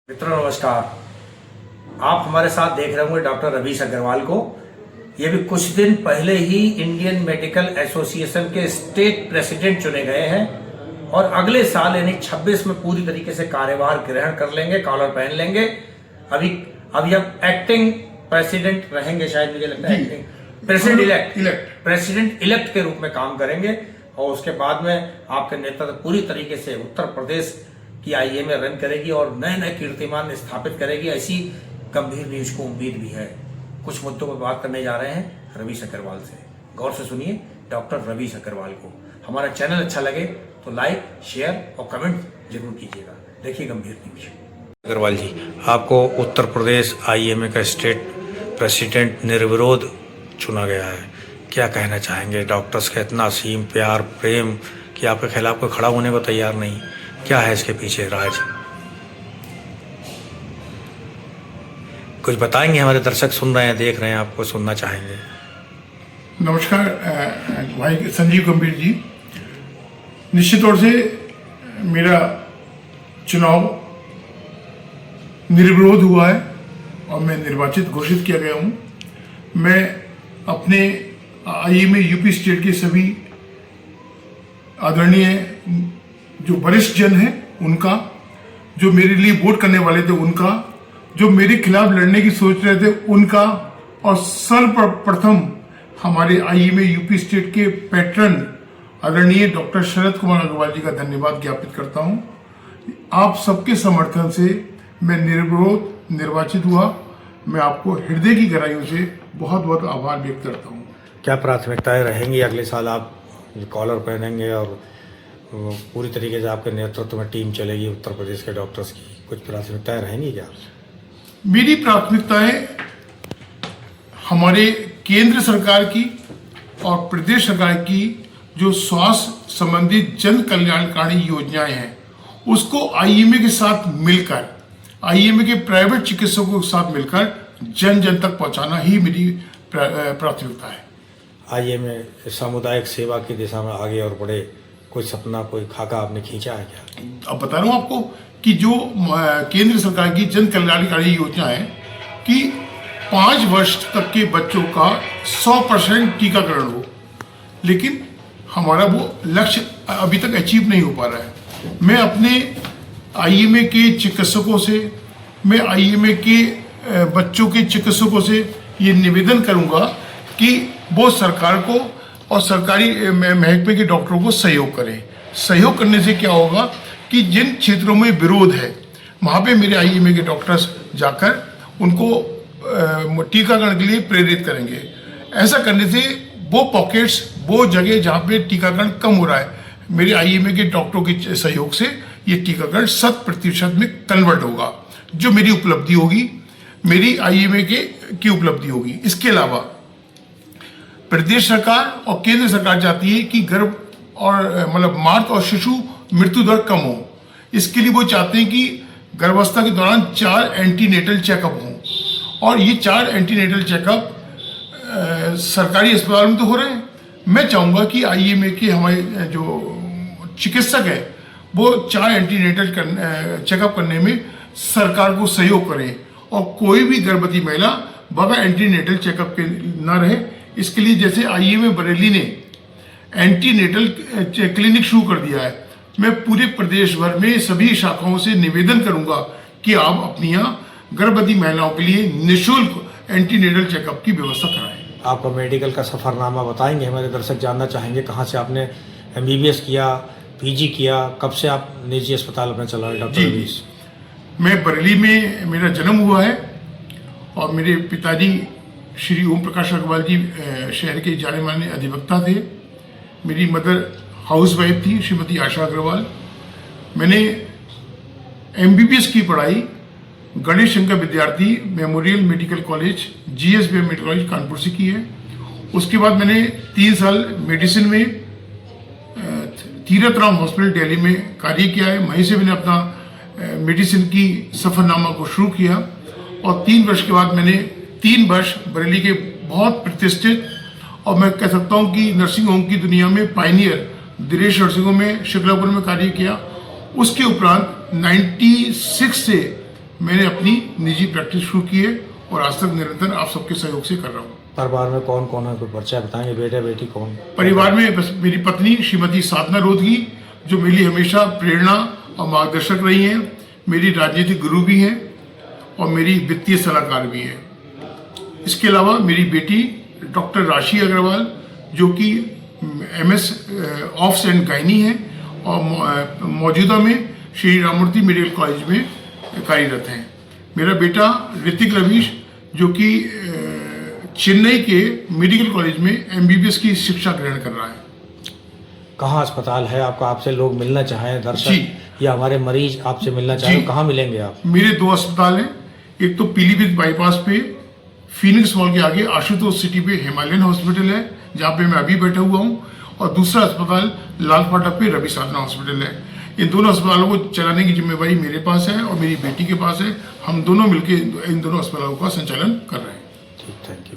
मित्रों नमस्कार। आप हमारे साथ देख रहे होंगे डॉक्टर रवीश अग्रवाल को। ये भी कुछ दिन पहले ही इंडियन मेडिकल एसोसिएशन के स्टेट प्रेसिडेंट चुने गए हैं और अगले साल यानी 26 में पूरी तरीके से कार्यभार ग्रहण कर लेंगे, कॉलर पहन लेंगे। अभी अब एक्टिंग प्रेसिडेंट रहेंगे, शायद मुझे लगता है एक्टिंग प्रेसिडेंट इलेक्ट के रूप में काम करेंगे और उसके बाद में आपके नेतृत्व पूरी तरीके से उत्तर प्रदेश की आईएमए रन करेगी और नए नए कीर्तिमान स्थापित करेगी। ऐसी गंभीर न्यूज को उम्मीद भी है। कुछ मुद्दों पर बात करने जा रहे हैं रवीश अग्रवाल से। गौर से सुनिए डॉक्टर रवीश अग्रवाल को। हमारा चैनल अच्छा लगे तो लाइक, शेयर और कमेंट जरूर कीजिएगा। देखिए गंभीर न्यूज। अग्रवाल जी, आपको उत्तर प्रदेश आईएमए का स्टेट प्रेसिडेंट निर्विरोध चुना गया है। क्या कहना चाहेंगे? डॉक्टर्स का इतना असीम प्यार प्रेम कि आपके खिलाफ कोई खड़ा होने को तैयार नहीं। क्या है इसके पीछे राज? कुछ बताएंगे? हमारे दर्शक सुन रहे हैं, देख रहे हैं, आपको सुनना चाहेंगे। नमस्कार भाई संजीव गंभीर जी। निश्चित तौर से मेरा चुनाव निर्विरोध हुआ है और मैं निर्वाचित घोषित किया गया हूं। मैं अपने आईएमए यूपी स्टेट के सभी आदरणीय जो वरिष्ठ जन हैं उनका, जो मेरे लिए वोट करने वाले थे उनका, जो मेरे खिलाफ लड़ने की सोच रहे थे उनका, और सर्वप्रथम हमारे आईएमए यूपी स्टेट के पैट्रन आदरणीय डॉक्टर शरद कुमार अग्रवाल जी का धन्यवाद ज्ञापित करता हूं। आप सबके समर्थन से मैं निर्विरोध निर्वाचित हुआ। मैं आपको हृदय की गहराइयों से बहुत बहुत आभार व्यक्त करता हूं। क्या प्राथमिकताएं रहेंगी? अगले साल आप कॉलर पहनेंगे और पूरी तरीके से आपके नेतृत्व में टीम चलेगी उत्तर प्रदेश के डॉक्टर्स की। कुछ प्राथमिकताएं रहेंगी क्या? मेरी प्राथमिकताएं हमारे केंद्र सरकार की और प्रदेश सरकार की जो स्वास्थ्य संबंधित जन कल्याणकारी योजनाएं हैं उसको आईएमए के साथ मिलकर, आईएमए के प्राइवेट चिकित्सकों के साथ मिलकर जन जन तक पहुंचाना ही मेरी प्राथमिकता है। आईएमए सामुदायिक सेवा की दिशा में आगे और बढ़े, कोई सपना, कोई खाका आपने खींचा है क्या? अब बता रहा हूं आपको कि जो केंद्र सरकार की जन कल्याणकारी योजना है कि 5 वर्ष तक के बच्चों का 100% टीकाकरण हो, लेकिन हमारा वो लक्ष्य अभी तक अचीव नहीं हो पा रहा है। मैं अपने आईएमए के चिकित्सकों से, मैं आईएमए के बच्चों के चिकित्सकों से ये निवेदन करूंगा कि वो सरकार को और सरकारी महकमे के डॉक्टरों को सहयोग करें। सहयोग करने से क्या होगा कि जिन क्षेत्रों में विरोध है वहाँ पे मेरे आईएमए के डॉक्टर्स जाकर उनको टीकाकरण के लिए प्रेरित करेंगे। ऐसा करने से वो पॉकेट्स, वो जगह जहाँ पे टीकाकरण कम हो रहा है, मेरे आईएमए के डॉक्टरों के सहयोग से ये टीकाकरण 100% में कन्वर्ट होगा, जो मेरी उपलब्धि होगी, मेरी आईएमए की उपलब्धि होगी। इसके अलावा प्रदेश सरकार और केंद्र सरकार चाहती है कि गर्भ और मतलब मातृ और शिशु मृत्यु दर कम हो। इसके लिए वो चाहते हैं कि गर्भावस्था के दौरान 4 एंटीनेटल चेकअप हों और ये 4 एंटीनेटल चेकअप सरकारी अस्पताल में तो हो रहे हैं। मैं चाहूँगा कि आईएमए के हमारे जो चिकित्सक है वो 4 एंटीनेटल चेकअप करने में सरकार को सहयोग करें और कोई भी गर्भवती महिला बगैर एंटीनेटल चेकअप के ना रहे। इसके लिए जैसे आईएमए बरेली ने एंटीनेटल क्लिनिक शुरू कर दिया है, मैं पूरे प्रदेश भर में सभी शाखाओं से निवेदन करूंगा कि आप अपनी यहाँ गर्भवती महिलाओं के लिए निःशुल्क एंटीनेटल चेकअप की व्यवस्था कराएं। आपका मेडिकल का सफरनामा बताएंगे? हमारे दर्शक जानना चाहेंगे कहाँ से आपने एमबीबीएस किया, पीजी किया, कब से आप निजी अस्पताल अपना चला रहे डॉक्टर रवीश? मैं बरेली में मेरा जन्म हुआ है और मेरे पिताजी श्री ओम प्रकाश अग्रवाल जी शहर के जाने माने अधिवक्ता थे। मेरी मदर हाउस वाइफ थी श्रीमती आशा अग्रवाल। मैंने एमबीबीएस की पढ़ाई गणेश शंकर विद्यार्थी memorial medical college GSB medical college Kanpur से की है। उसके बाद मैंने 3 साल मेडिसिन में तीरथ राम हॉस्पिटल दिल्ली में कार्य किया है। वहीं से मैंने अपना मेडिसिन की सफरनामा को शुरू किया और 3 वर्ष के बाद मैंने 3 वर्ष बरेली के बहुत प्रतिष्ठित और मैं कह सकता हूं कि नर्सिंग होम की दुनिया में पायनियर दिनेश नर्सिंग होम में शुक्लापुर में कार्य किया। उसके उपरांत 96 से मैंने अपनी निजी प्रैक्टिस शुरू की है और आज तक निरंतर आप सबके सहयोग से कर रहा हूँ। परिवार में कौन कौन है, कोई परिचय बताएंगे, बेटा बेटी कौन? परिवार में बस मेरी पत्नी श्रीमती साधना रोदगी, जो मेरी हमेशा प्रेरणा और मार्गदर्शक रही हैं, मेरी राजनीतिक गुरु भी हैं और मेरी वित्तीय सलाहकार भी हैं। इसके अलावा मेरी बेटी डॉक्टर राशि अग्रवाल, जो कि MS ऑफ्स एंड गायनी है और मौजूदा में श्री राममूर्ति मेडिकल कॉलेज में कार्यरत हैं। मेरा बेटा ऋतिक रवीश, जो कि चेन्नई के मेडिकल कॉलेज में MBBS की शिक्षा ग्रहण कर रहा है। कहाँ अस्पताल है आपका? आपसे लोग मिलना चाहें, जी। दर्शक या हमारे मरीज आपसे मिलना चाहें, जी। तो कहाँ मिलेंगे आप? मेरे 2 अस्पताल हैं। एक तो पीलीभीत बाईपास पे फीनिक्स मॉल के आगे आशुतोष सिटी पे हिमालयन हॉस्पिटल है, जहाँ पे मैं अभी बैठा हुआ हूँ, और दूसरा अस्पताल लाल फाटक पे रवि साधना हॉस्पिटल है। इन दोनों अस्पतालों को चलाने की जिम्मेवारी मेरे पास है और मेरी बेटी के पास है। हम दोनों मिलकर इन दोनों अस्पतालों का संचालन कर रहे हैं। ठीक, थैंक यू।